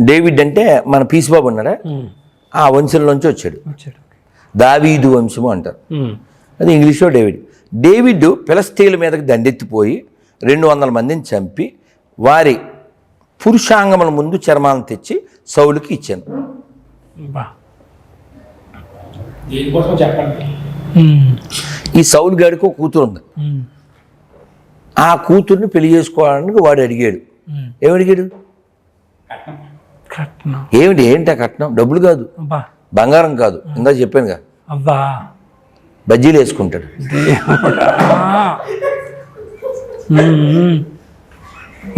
David అంటే మన పీసుబాబు ఉన్నాడా, ఆ వంశంలోంచి వచ్చాడు. దావీదు వంశము అంటారు, అది ఇంగ్లీష్లో డేవిడ్. డేవిడ్ ఫిలిష్తీయుల మీదకి దండెత్తిపోయి 200 మందిని చంపి వారి పురుషాంగముల ముందు చర్మాలను తెచ్చి సౌలుకి ఇచ్చాను. ఈ సౌలు గారికి ఒక కూతురు ఉంది. ఆ కూతుర్ని పెళ్లి చేసుకోవడానికి వాడు అడిగాడు. ఏమడిగాడు? ఏంటి ఆ కట్నం? డబ్బులు కాదు, బంగారం కాదు, ఇందా చెప్పానుగా, బజ్జీలు వేసుకుంటాడు.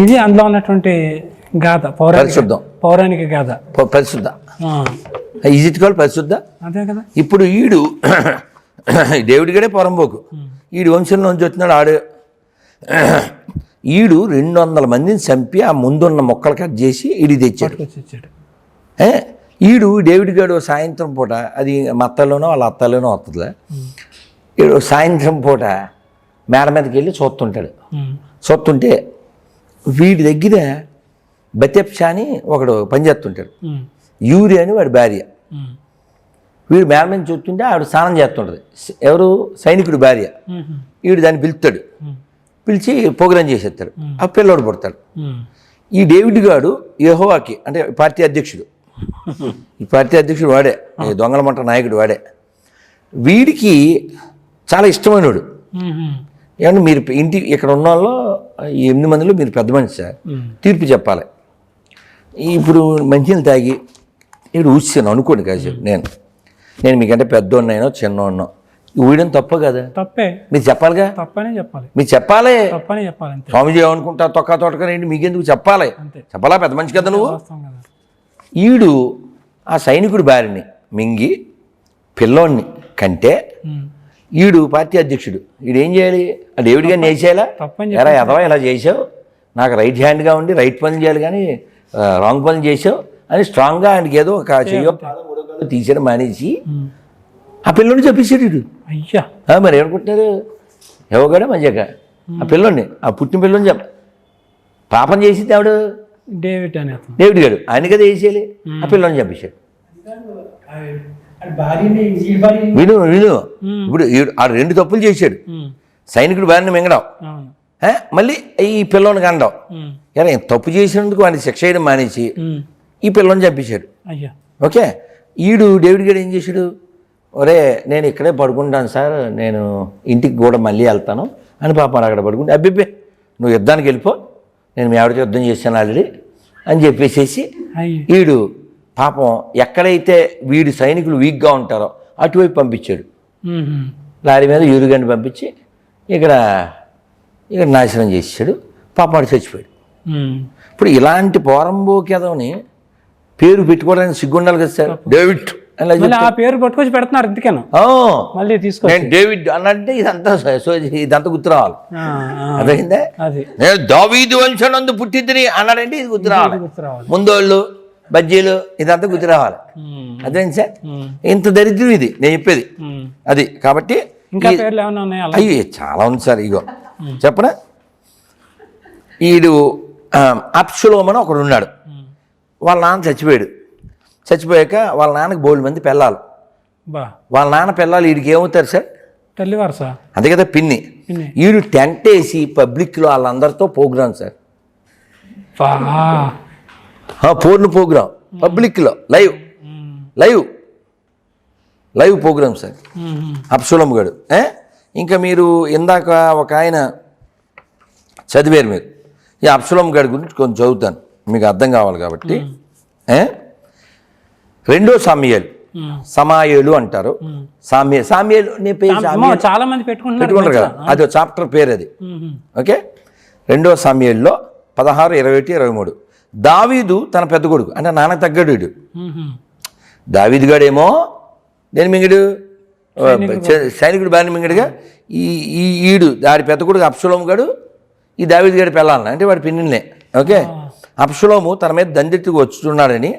ఇది అందులో ఉన్నటువంటి గాథ, పరిశుద్ధం, పౌరాణిక గాథ, పరిశుద్ధ. ఈజ్ ఇట్ కాల్డ్ పరిశుద్ధ? అదే కదా. ఇప్పుడు ఈడు డేవిడ్ గడే పొరంబోకు, ఈడు వంశంలోంచి వచ్చినాడు. ఈడు 200 మందిని చంపి ఆ ముందున్న మొక్కలు కట్ చేసి ఈడి తెచ్చాడు. ఈడు డేవిడ్ గారు సాయంత్రం పూట, అది మా అత్తలోనో వాళ్ళ అత్తలోనో వస్తుందిలే, ఈడు సాయంత్రం పూట మేడ మీదకి వెళ్ళి చూస్తుంటే వీడి దగ్గర బతెప్షా అని ఒకడు పనిచేస్తుంటాడు, యూరియా అని వాడి భార్య. వీడు మేడ మీద చూస్తుంటే ఆవిడ స్నానం చేస్తుంటుంది. ఎవరు? సైనికుడి భార్య. వీడు దాన్ని పిలుస్తాడు, పిలిచి ప్రోగ్రాం చేసేస్తాడు. ఆ పిల్లోడు పుడతాడు. ఈ డేవిడ్ గాడు యెహోవాకి, అంటే పార్టీ అధ్యక్షుడు, ఈ పార్టీ అధ్యక్షుడు వాడే, దొంగల మంట నాయకుడు వాడే. వీడికి చాలా ఇష్టమైనవాడు. ఏమన్నా మీరు ఇంటి ఇక్కడ ఉన్న వాళ్ళు 8 మందిలో మీరు పెద్ద మనిషి సార్, తీర్పు చెప్పాలి. ఇప్పుడు మంచినీళ్ళు తాగి ఇప్పుడు ఊసాను అనుకోండి కాసేపు, నేను మీకంటే పెద్దోన్నైనా చిన్నోన్నో, ఊయడం తప్ప కదా? తప్పే. మీరు చెప్పాలిగా, తప్పనే చెప్పాలి, మీరు చెప్పాలి, తప్పనే చెప్పాలి. స్వామిజీ ఏమనుకుంటా తొక్క తోటకనేంటి, మీకెందుకు చెప్పాలి, చెప్పాలా? పెద్ద మనిషి కదా నువ్వు. ఈడు ఆ సైనికుడి భార్యని మింగి పిల్లోడిని కంటే ఈడు పార్టీ అధ్యక్షుడు, ఈడు ఏం చేయాలి? ఆ డేవిడ్ గారిని వేసేయాలా? ఎరా ఎదవా ఇలా చేసావు, నాకు రైట్ హ్యాండ్గా ఉండి రైట్ పనులు చేయాలి కానీ రాంగ్ పనులు చేసావు అని స్ట్రాంగ్గా ఆయనకి ఏదో ఒక చెయ్యో తీసేయడం మానేసి ఆ పిల్లోని చెప్పేసాడు వీడు. అయ్యా మరి ఏమనుకుంటున్నారు? ఎవగాడే మంచిగా ఆ పిల్లోని, ఆ పుట్టిన పిల్లోని పాపం చేసింది ఆవిడ డేవిడ్ గారు, ఆయన కదా వేసేయాలి. ఆ పిల్లోని చంపేశాడు. విను ఇప్పుడు ఆ 2 తప్పులు చేశాడు. సైనికుడు భార్యని మింగడం, మళ్ళీ ఈ పిల్లోని కండం. ఎలా తప్పు చేసినందుకు వాడిని శిక్ష చేయడం మానేసి ఈ పిల్లోని చంపేశాడు. ఓకే. ఈడు డేవిడ్ గారు ఏం చేశాడు? ఒరే నేను ఇక్కడే పడుకుంటాను సార్, నేను ఇంటికి కూడా మళ్ళీ వెళ్తాను అని పాపం అక్కడ పడుకుంటే, అబ్బిబ్బే నువ్వు యుద్ధానికి వెళ్ళిపో, నేను మీ ఆవిడతో యుద్ధం చేశాను ఆల్రెడీ అని చెప్పేసేసి వీడు పాపం ఎక్కడైతే వీడి సైనికులు వీక్గా ఉంటారో అటువైపు పంపించాడు. లారీ మీద యూరుగాన్ని పంపించి ఇక్కడ నాశనం చేసాడు. పాపం చచ్చిపోయాడు. ఇప్పుడు ఇలాంటి పోరంబోకేదవని పేరు పెట్టుకోవడానికి సిగ్గుండాలి కదా సార్. డేవిడ్ ఆ పేరు పట్టుకొచ్చి పెడుతున్నారు ఇందుకేనా? మళ్ళీ తీసుకో నేను డేవిడ్ అన్నంటే ఇదంతా గుర్తు రావాలి. అదేంటే నేను దావీదు వంశనందు పుట్టిద్దని అన్నాడంటే ఇది గుర్తు రావాలి. ముందోళ్ళు బజ్జీలు ఇదంతా గుర్తు రావాలి. అదేంటి సార్, ఇంత దరిద్రం ఇది నేను చెప్పేది అది. కాబట్టి ఇంకా అయ్యో చాలా ఉంది సార్. ఇగో చెప్పనా, ఈడు అబ్షలోము అని ఒకడు ఉన్నాడు. వాళ్ళ నాన్న చచ్చిపోయాడు. చచ్చిపోయాక వాళ్ళ నాన్నకి బోల్డ్ మంది పిల్లలు. వాళ్ళ నాన్న పిల్లలు వీడికి ఏమవుతారు సార్? తల్లివారు సార్, అంతే కదా, పిన్ని. వీడు టెంట్ వేసి పబ్లిక్లో వాళ్ళందరితో ప్రోగ్రామ్ సార్, పూర్ణ ప్రోగ్రామ్ పబ్లిక్లో లైవ్ ప్రోగ్రామ్ సార్ అబ్షలోము గారు. ఇంకా మీరు ఇందాక ఒక ఆయన చదివారు మీరు, ఈ అబ్షలోము గారి గురించి కొంచెం చదువుతాను మీకు అర్థం కావాలి కాబట్టి. 2 సమూయేలు అంటారు. సామ్యేలు చాలా మంది పెట్టుకుంటారు కదా, అది చాప్టర్ పేరు అది. ఓకే. 2 సమూయేలులో 16, 21, 23 దావీదు తన పెద్ద కొడుకు అంటే నాన్న తగ్గడు వీడు. దావీదు గాడేమో దేని మింగడు? సైనికుడు బాని మింగడుగా. ఈడు దాడి పెద్ద కొడుకు అబ్షలోము గాడు ఈ దావీదు గాడి పెళ్ళాలన్న అంటే వాడి పిన్నిలే. ఓకే. అబ్షలోము తన మీద దండెత్తుకు వచ్చుతున్నాడని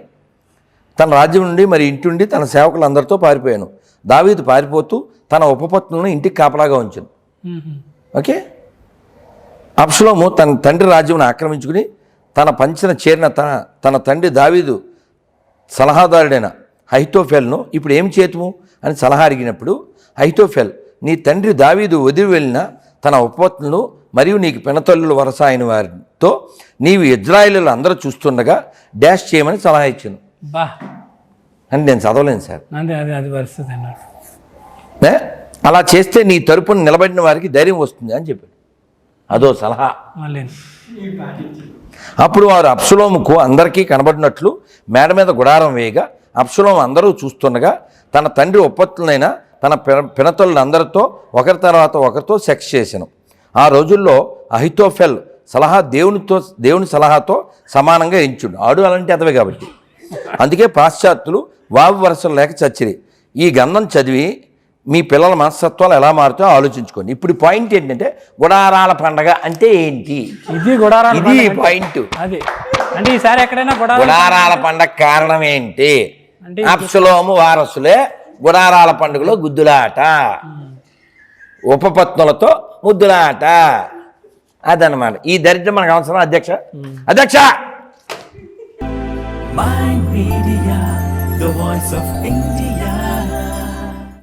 తన రాజ్యం నుండి మరి ఇంటి నుండి తన సేవకులందరితో పారిపోయాను. దావీదు పారిపోతూ తన ఉపపత్నులను ఇంటికి కాపలాగా ఉంచాను. ఓకే. అబ్షలోము తన తండ్రి రాజ్యం ఆక్రమించుకుని తన పంచిన చేరిన తన తండ్రి దావీదు సలహాదారుడైన అహీతోఫెల్ను ఇప్పుడు ఏం చేతుము అని సలహా అడిగినప్పుడు అహీతోఫెల్, నీ తండ్రి దావీదు వదిలి వెళ్ళిన తన ఉపపత్నులు మరియు నీకు పినతల్లుల వరస అయిన వారితో నీవు ఇజ్రాయేలీయులు అందరూ చూస్తుండగా డాష్ చేయమని సలహా ఇచ్చాను. బా అంటే నేను చదవలేను సార్. అది పరిస్థితి అన్నాడు. అలా చేస్తే నీ తరపున నిలబడిన వారికి ధైర్యం వస్తుంది అని చెప్పాడు. అదో సలహా. మళ్ళీ అప్పుడు వారు అబ్షలోముకు అందరికీ కనబడినట్లు మేడ మీద గుడారం వేయగా అబ్షలోము అందరూ చూస్తుండగా తన తండ్రి ఉపపత్నులైన తన పినతల్లులు అందరితో ఒకరి తర్వాత ఒకరితో సెక్స్ చేశాను. ఆ రోజుల్లో అహీతోఫెల్ సలహా దేవుని సలహాతో సమానంగా ఎంచుడు. ఆడు అలాంటి అతవే కాబట్టి. అందుకే పాశ్చాత్యులు వావి వరసలు లేక చచ్చిరి. ఈ గంధం చదివి మీ పిల్లల మనస్తత్వాలు ఎలా మారుతాయో ఆలోచించుకోండి. ఇప్పుడు పాయింట్ ఏంటంటే గుడారాల పండగ అంటే ఏంటి? ఇది పాయింట్. అది అంటే ఈసారి ఎక్కడైనా గుడారాల పండగ కారణం ఏంటి? అబ్షలోము వారసులే గుడారాల పండుగలో గుద్దులాట, ఉపపత్నులతో ముద్దులాట, అదనమాట. ఈ దరిద్రం మనకు అవసరం. అధ్యక్ష Mind Media, the voice of India.